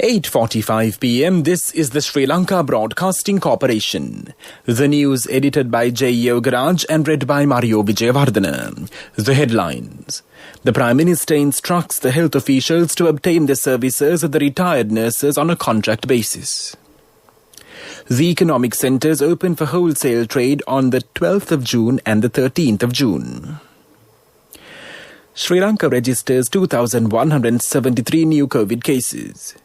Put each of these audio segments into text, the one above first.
8:45 p.m. This is the Sri Lanka Broadcasting Corporation. The news edited by J. Yogaraj and read by Mario Vijayavardhana. The headlines. The Prime Minister instructs the health officials to obtain the services of the retired nurses on a contract basis. The economic centres open for wholesale trade on the 12th of June and the 13th of June. Sri Lanka registers 2,173 new COVID cases.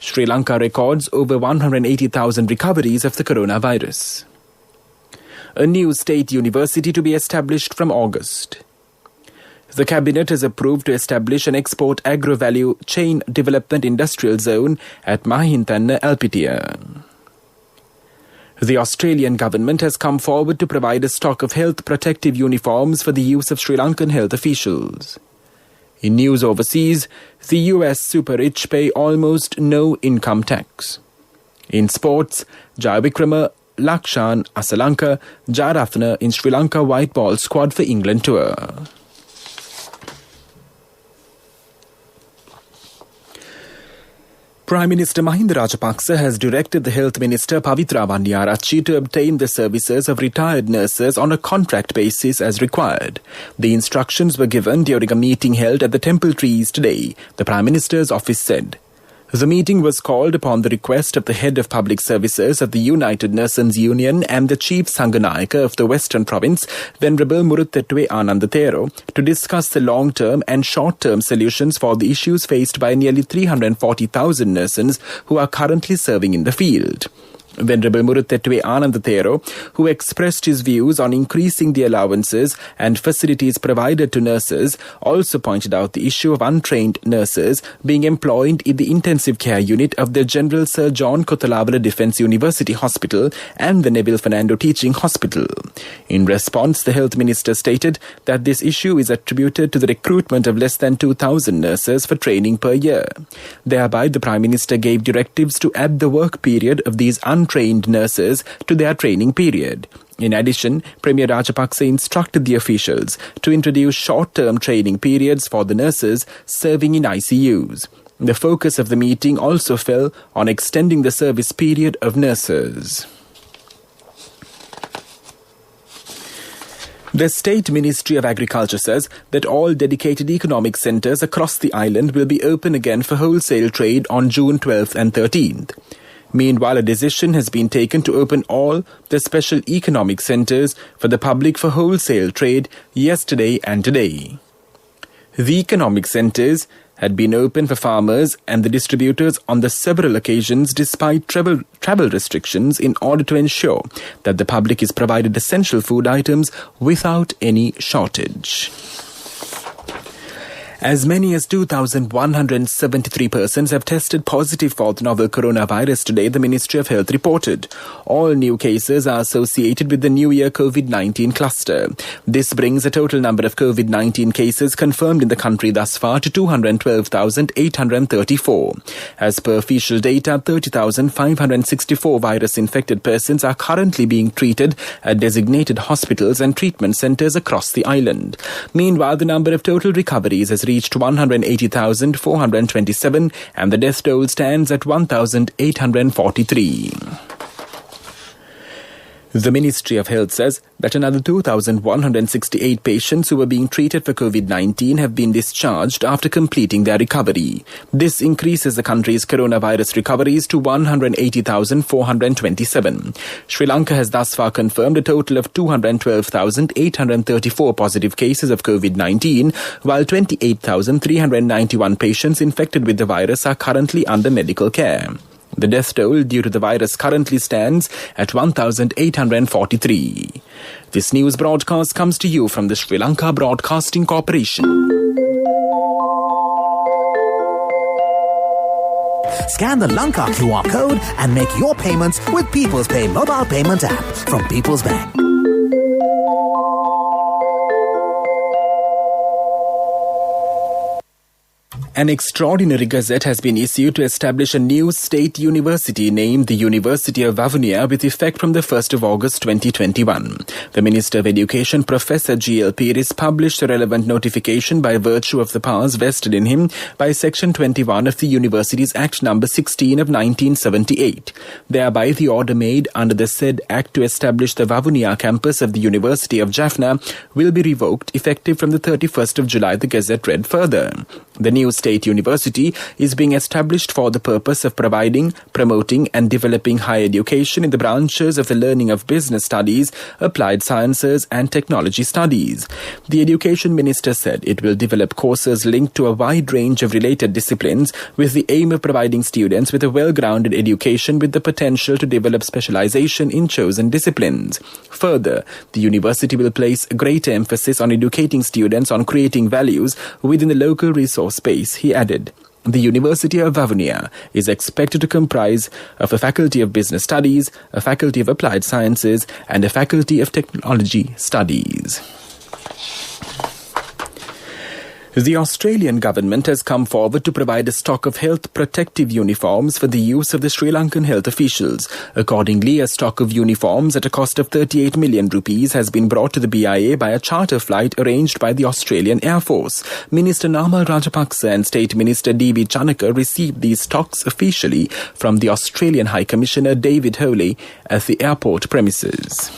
Sri Lanka records over 180,000 recoveries of the coronavirus. A new state university to be established from August. The Cabinet has approved to establish an export agro-value chain development industrial zone at Mahintanna, Alpitia. The Australian government has come forward to provide a stock of health protective uniforms for the use of Sri Lankan health officials. In news overseas, the US super-rich pay almost no income tax. In sports, Jayavikrama, Lakshan, Asalanka, Jayarathna in Sri Lanka white ball squad for England tour. Prime Minister Mahinda Rajapaksa has directed the Health Minister Pavitra Vaniyarachchi to obtain the services of retired nurses on a contract basis as required. The instructions were given during a meeting held at the Temple Trees today, the Prime Minister's office said. The meeting was called upon the request of the Head of Public Services of the United Nurses Union and the Chief Sanganayaka of the Western Province, Venerable Muruthettuwe Anandathero, to discuss the long-term and short-term solutions for the issues faced by nearly 340,000 nurses who are currently serving in the field. Venerable Muruthettuwe Anandathero, who expressed his views on increasing the allowances and facilities provided to nurses, also pointed out the issue of untrained nurses being employed in the intensive care unit of the General Sir John Kothalavala Defence University Hospital and the Neville Fernando Teaching Hospital. In response, the Health Minister stated that this issue is attributed to the recruitment of less than 2,000 nurses for training per year. Thereby, the Prime Minister gave directives to add the work period of these untrained nurses to their training period. In addition, Premier Rajapaksa instructed the officials to introduce short-term training periods for the nurses serving in ICUs. The focus of the meeting also fell on extending the service period of nurses. The State Ministry of Agriculture says that all dedicated economic centres across the island will be open again for wholesale trade on June 12th and 13th. Meanwhile, a decision has been taken to open all the special economic centres for the public for wholesale trade yesterday and today. The economic centres had been open for farmers and the distributors on the several occasions despite travel restrictions in order to ensure that the public is provided essential food items without any shortage. As many as 2,173 persons have tested positive for the novel coronavirus today, the Ministry of Health reported. All new cases are associated with the New Year COVID-19 cluster. This brings the total number of COVID-19 cases confirmed in the country thus far to 212,834. As per official data, 30,564 virus-infected persons are currently being treated at designated hospitals and treatment centres across the island. Meanwhile, the number of total recoveries has reached 180,427 and the death toll stands at 1,843. The Ministry of Health says that another 2,168 patients who were being treated for COVID-19 have been discharged after completing their recovery. This increases the country's coronavirus recoveries to 180,427. Sri Lanka has thus far confirmed a total of 212,834 positive cases of COVID-19, while 28,391 patients infected with the virus are currently under medical care. The death toll due to the virus currently stands at 1,843. This news broadcast comes to you from the Sri Lanka Broadcasting Corporation. Scan the Lanka QR code and make your payments with People's Pay mobile payment app from People's Bank. An extraordinary gazette has been issued to establish a new state university named the University of Vavuniya with effect from the 1st of August 2021. The Minister of Education, Professor G.L. Piris, published a relevant notification by virtue of the powers vested in him by Section 21 of the Universities Act No. 16 of 1978. Thereby, the order made under the said Act to establish the Vavuniya campus of the University of Jaffna will be revoked effective from the 31st of July, the Gazette read further. The new state university is being established for the purpose of providing, promoting and developing higher education in the branches of the learning of business studies, applied sciences and technology studies. The Education Minister said it will develop courses linked to a wide range of related disciplines with the aim of providing students with a well-grounded education with the potential to develop specialization in chosen disciplines. Further, the university will place greater emphasis on educating students on creating values within the local resource space, he added. The University of Vavuniya is expected to comprise of a Faculty of Business Studies, a Faculty of Applied Sciences and a Faculty of Technology Studies. The Australian government has come forward to provide a stock of health protective uniforms for the use of the Sri Lankan health officials. Accordingly, a stock of uniforms at a cost of 38 million rupees has been brought to the BIA by a charter flight arranged by the Australian Air Force. Minister Namal Rajapaksa and State Minister D.B. Chanaka received these stocks officially from the Australian High Commissioner David Howley at the airport premises.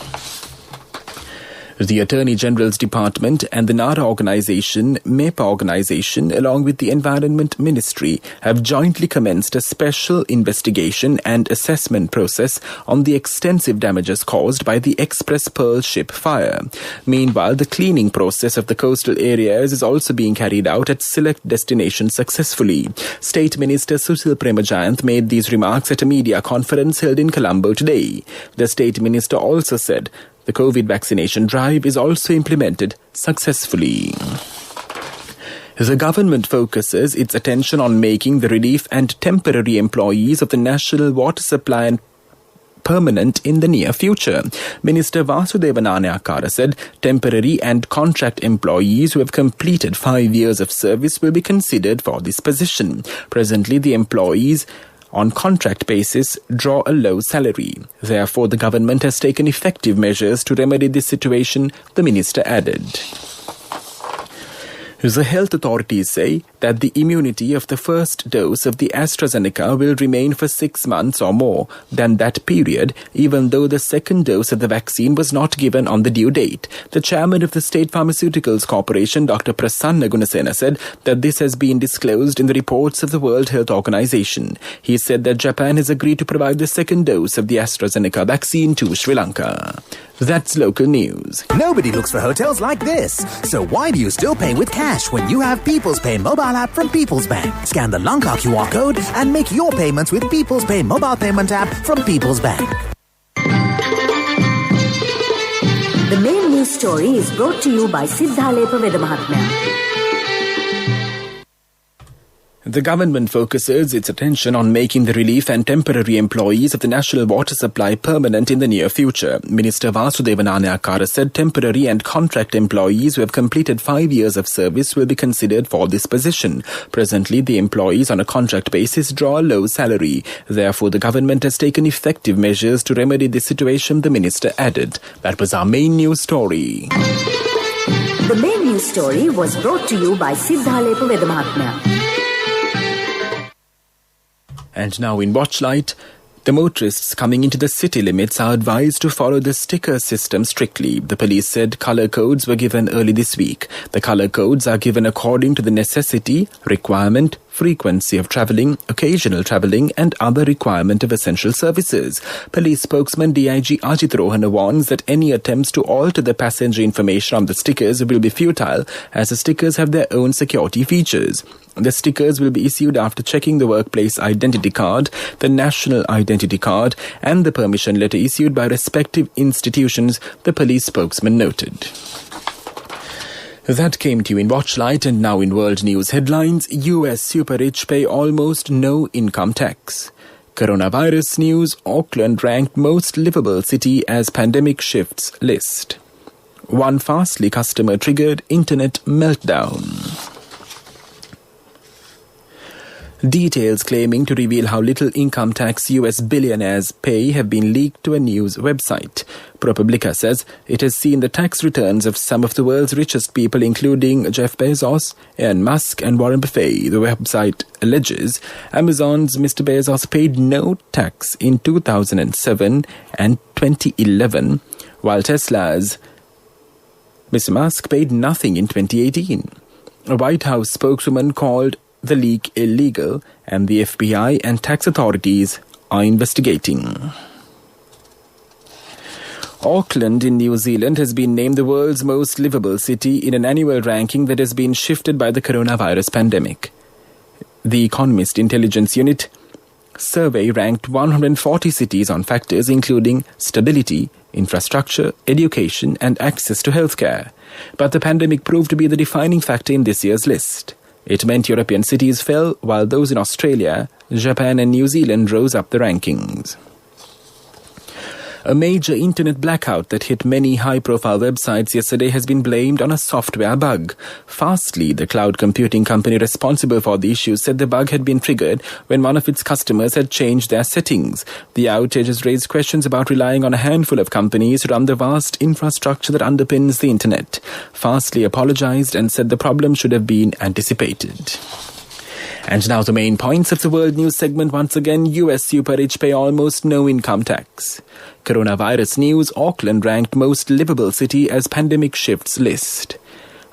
The Attorney General's Department and the NARA organisation, MEPA organisation, along with the Environment Ministry, have jointly commenced a special investigation and assessment process on the extensive damages caused by the Express Pearl ship fire. Meanwhile, the cleaning process of the coastal areas is also being carried out at select destinations successfully. State Minister Susil Premajayant made these remarks at a media conference held in Colombo today. The State Minister also said the COVID vaccination drive is also implemented successfully. The government focuses its attention on making the relief and temporary employees of the National Water Supply permanent in the near future. Minister Vasudeva Nanayakkara said temporary and contract employees who have completed 5 years of service will be considered for this position. Presently, the employees on contract basis draw a low salary. Therefore, the government has taken effective measures to remedy this situation, the minister added. The health authorities say that the immunity of the first dose of the AstraZeneca will remain for 6 months or more than that period, even though the second dose of the vaccine was not given on the due date. The chairman of the State Pharmaceuticals Corporation, Dr. Prasanna Gunasena, said that this has been disclosed in the reports of the World Health Organization. He said that Japan has agreed to provide the second dose of the AstraZeneca vaccine to Sri Lanka. That's local news. Nobody looks for hotels like this. So why do you still pay with cash when you have People's Pay mobile app from People's Bank? Scan the Lanka QR code and make your payments with People's Pay mobile payment app from People's Bank. The main news story is brought to you by Siddhalepa Vedamahatmya. The government focuses its attention on making the relief and temporary employees of the National Water Supply permanent in the near future. Minister Vasudeva Nanayakkara said temporary and contract employees who have completed 5 years of service will be considered for this position. Presently, the employees on a contract basis draw a low salary. Therefore, the government has taken effective measures to remedy this situation, the minister added. That was our main news story. The main news story was brought to you by Siddhalepa Vedamahatmya. And now in Watchlight, the motorists coming into the city limits are advised to follow the sticker system strictly. The police said colour codes were given early this week. The colour codes are given according to the necessity, requirement, frequency of travelling, occasional travelling and other requirement of essential services. Police spokesman DIG Ajit Rohana warns that any attempts to alter the passenger information on the stickers will be futile as the stickers have their own security features. The stickers will be issued after checking the workplace identity card, the national identity card and the permission letter issued by respective institutions, the police spokesman noted. That came to you in Watchlight, and now in world news headlines. US super-rich pay almost no income tax. Coronavirus news, Auckland ranked most livable city as pandemic shifts list. One Fastly customer triggered internet meltdown. Details claiming to reveal how little income tax US billionaires pay have been leaked to a news website. ProPublica says it has seen the tax returns of some of the world's richest people, including Jeff Bezos, Elon Musk and Warren Buffett. The website alleges Amazon's Mr. Bezos paid no tax in 2007 and 2011, while Tesla's Mr. Musk paid nothing in 2018. A White House spokeswoman called the leak illegal, and the FBI and tax authorities are investigating. Auckland in New Zealand has been named the world's most livable city in an annual ranking that has been shifted by the coronavirus pandemic. The Economist Intelligence Unit survey ranked 140 cities on factors including stability, infrastructure, education and access to healthcare. But the pandemic proved to be the defining factor in this year's list. It meant European cities fell, while those in Australia, Japan and New Zealand rose up the rankings. A major internet blackout that hit many high-profile websites yesterday has been blamed on a software bug. Fastly, the cloud computing company responsible for the issue, said the bug had been triggered when one of its customers had changed their settings. The outage has raised questions about relying on a handful of companies to run the vast infrastructure that underpins the internet. Fastly apologized and said the problem should have been anticipated. And now the main points of the world news segment once again. US super rich pay almost no income tax. Coronavirus news, Auckland ranked most livable city as pandemic shifts list.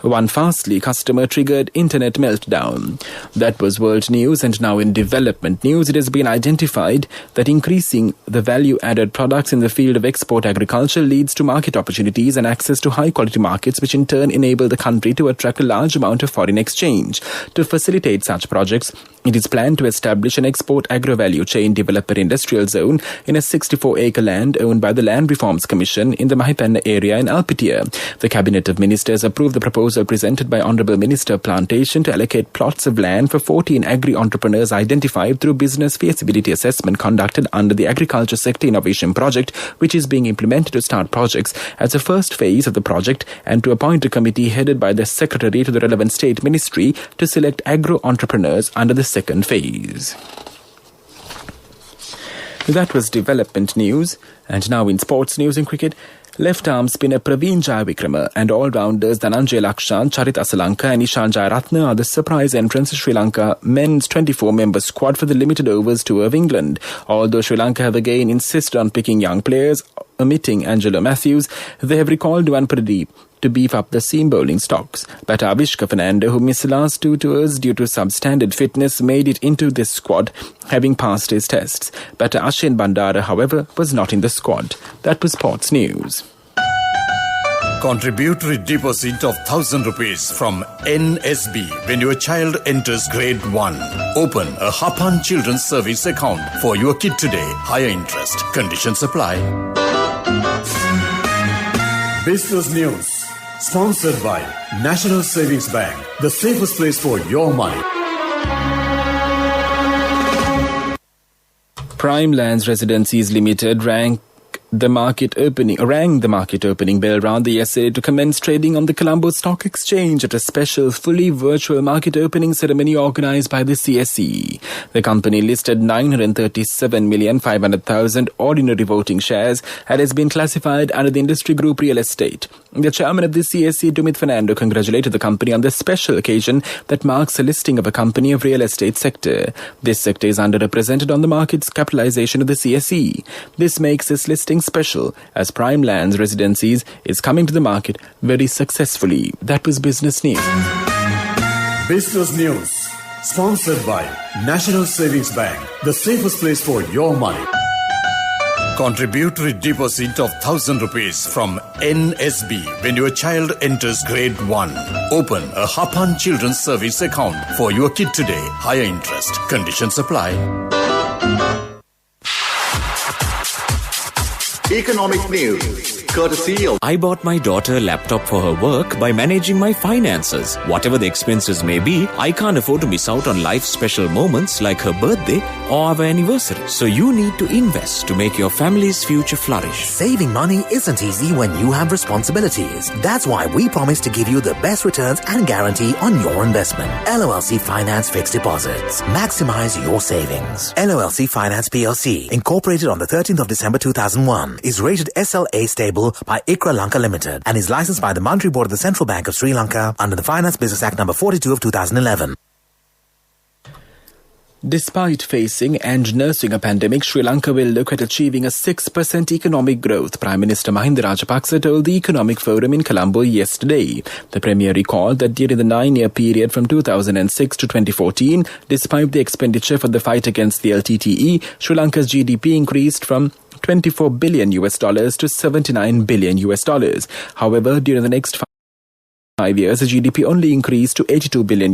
One Fastly customer triggered internet meltdown. That was world news, and now in development news, it has been identified that increasing the value-added products in the field of export agriculture leads to market opportunities and access to high-quality markets, which in turn enable the country to attract a large amount of foreign exchange. To facilitate such projects, it is planned to establish an export agro-value chain developer industrial zone in a 64-acre land owned by the Land Reforms Commission in the Mahipana area in Alpitia. The Cabinet of Ministers approved the proposal presented by Honourable Minister of Plantation to allocate plots of land for 14 agri-entrepreneurs identified through business feasibility assessment conducted under the Agriculture Sector Innovation Project, which is being implemented to start projects as a first phase of the project, and to appoint a committee headed by the Secretary to the relevant state ministry to select agro-entrepreneurs under the second phase. That was development news, and now in sports news and cricket. Left-arm spinner Praveen Jayavikrama and all-rounders Dhananjay Lakshan, Charit Asalanka and Ishan Jayaratne are the surprise entrance to Sri Lanka men's 24-member squad for the limited overs tour of England. Although Sri Lanka have again insisted on picking young players, omitting Angelo Matthews, they have recalled Duan Pradeep to beef up the seam bowling stocks. Batter Avishka Fernando, who missed the last two tours due to substandard fitness, made it into this squad, having passed his tests. Batter Ashin Bandara, however, was not in the squad. That was sports news. Contributory deposit of ₹1,000 from NSB when your child enters grade 1. Open a Hapan Children's Service account for your kid today. Higher interest. Conditions apply. Business News. Sponsored by National Savings Bank. The safest place for your money. Prime Lands Residencies Limited rang the market opening bell rather yesterday to commence trading on the Colombo Stock Exchange at a special fully virtual market opening ceremony organised by the CSE. The company listed 937,500,000 ordinary voting shares and has been classified under the industry group real estate. The chairman of the CSE, Dumit Fernando, congratulated the company on the special occasion that marks the listing of a company of real estate sector. This sector is underrepresented on the market's capitalisation of the CSE. This makes this listing special as Prime Lands Residencies is coming to the market very successfully. That was Business News. Business News. Sponsored by National Savings Bank. The safest place for your money. Contributory deposit of ₹1,000 from NSB when your child enters grade 1. Open a Hapan Children's Service account for your kid today. Higher interest. Conditions apply. Economic news. courtesy of... I bought my daughter a laptop for her work by managing my finances. Whatever the expenses may be, I can't afford to miss out on life's special moments like her birthday or our anniversary. So you need to invest to make your family's future flourish. Saving money isn't easy when you have responsibilities. That's why we promise to give you the best returns and guarantee on your investment. LOLC Finance Fixed Deposits. Maximize your savings. LOLC Finance PLC, incorporated on the 13th of December 2001, is rated SLA stable by ICRA Lanka Limited and is licensed by the Monetary Board of the Central Bank of Sri Lanka under the Finance Business Act number 42 of 2011. Despite facing and nursing a pandemic, Sri Lanka will look at achieving a 6% economic growth, Prime Minister Mahinda Rajapaksa told the Economic Forum in Colombo yesterday. The Premier recalled that during the 9-year period from 2006 to 2014, despite the expenditure for the fight against the LTTE, Sri Lanka's GDP increased from $24 billion to $79 billion. However, during the next 5 years, the GDP only increased to $82 billion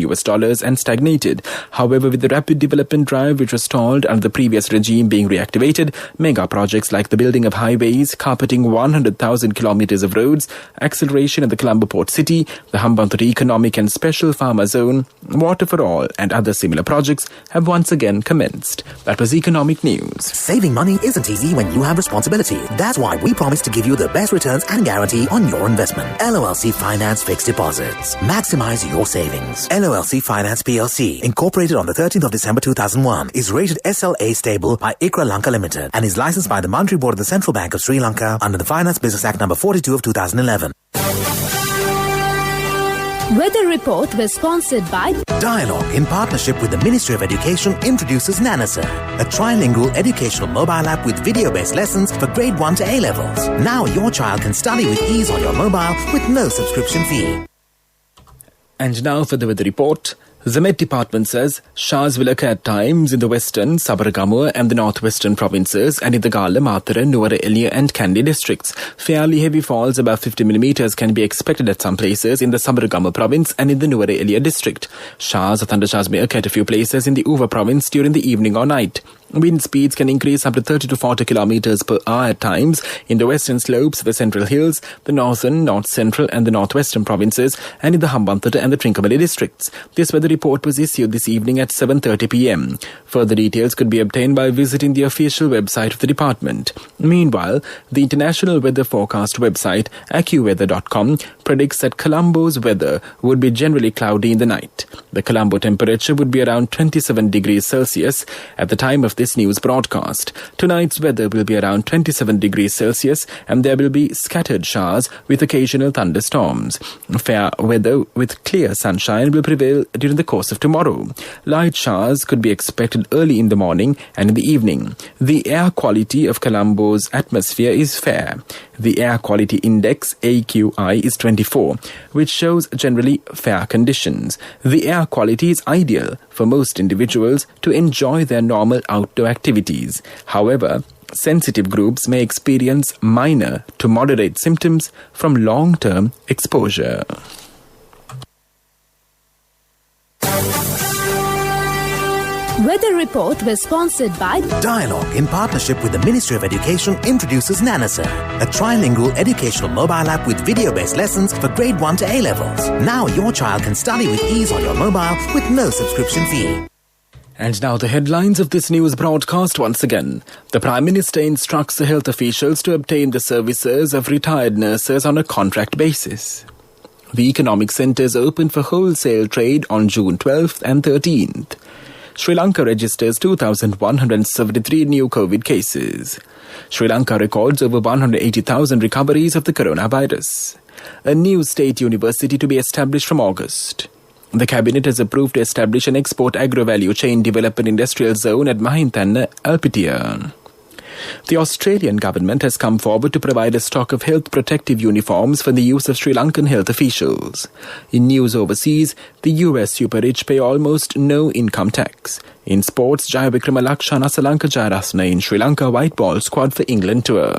and stagnated. However, with the rapid development drive which was stalled under the previous regime being reactivated, mega projects like the building of highways, carpeting 100,000 kilometers of roads, acceleration in the Colombo Port City, the Hambantota Economic and Special Farmer Zone, Water for All and other similar projects have once again commenced. That was Economic News. Saving money isn't easy when you have responsibility. That's why we promise to give you the best returns and guarantee on your investment. LOLC Finance Fixed Deposits. Maximize your savings. LOLC Finance PLC, incorporated on the 13th of December 2001, is rated SLA stable by ICRA Lanka Limited and is licensed by the Monetary Board of the Central Bank of Sri Lanka under the Finance Business Act number 42 of 2011. Weather report was sponsored by Dialogue, in partnership with the Ministry of Education, introduces Nanasa, a trilingual educational mobile app with video-based lessons for grade 1 to A levels. Now your child can study with ease on your mobile with no subscription fee. And now for the weather report. The Met Department says showers will occur at times in the western, Sabaragamuwa and the northwestern provinces and in the Gala, Matara, Nuwara Eliya and Kandy districts. Fairly heavy falls above 50 millimeters can be expected at some places in the Sabaragamuwa province and in the Nuwara Eliya district. Showers or thundershowers may occur at a few places in the Uva province during the evening or night. Wind speeds can increase up to 30 to 40 kilometers per hour at times in the western slopes, the central hills, the northern, north central and the northwestern provinces and in the Hambantota and the Trincomalee districts. This weather report was issued this evening at 7:30 p.m. Further details could be obtained by visiting the official website of the department. Meanwhile, the International Weather Forecast website, AccuWeather.com, predicts that Colombo's weather would be generally cloudy in the night. The Colombo temperature would be around 27 degrees Celsius at the time of this news broadcast. Tonight's weather will be around 27 degrees Celsius and there will be scattered showers with occasional thunderstorms. Fair weather with clear sunshine will prevail during the course of tomorrow. Light showers could be expected early in the morning and in the evening. The air quality of Colombo's atmosphere is fair. The air quality index, AQI, is 24, which shows generally fair conditions. The air quality is ideal for most individuals to enjoy their normal outdoor activities. However, sensitive groups may experience minor to moderate symptoms from long-term exposure. Weather report was sponsored by Dialogue, in partnership with the Ministry of Education, introduces Nanasa, a trilingual educational mobile app with video-based lessons for grade 1 to A levels. Now your child can study with ease on your mobile with no subscription fee. And now the headlines of this news broadcast once again. The Prime Minister instructs the health officials to obtain the services of retired nurses on a contract basis. The economic centres open for wholesale trade on June 12th and 13th. Sri Lanka registers 2,173 new COVID cases. Sri Lanka records over 180,000 recoveries of the coronavirus. A new state university to be established from August. The Cabinet has approved to establish an export agro-value chain development industrial zone at Mahintana, Alpitia. The Australian government has come forward to provide a stock of health protective uniforms for the use of Sri Lankan health officials. In news overseas, the US super-rich pay almost no income tax. In sports, Jaya Wickramalakshana Salanka Jayarasna in Sri Lanka white ball squad for England tour.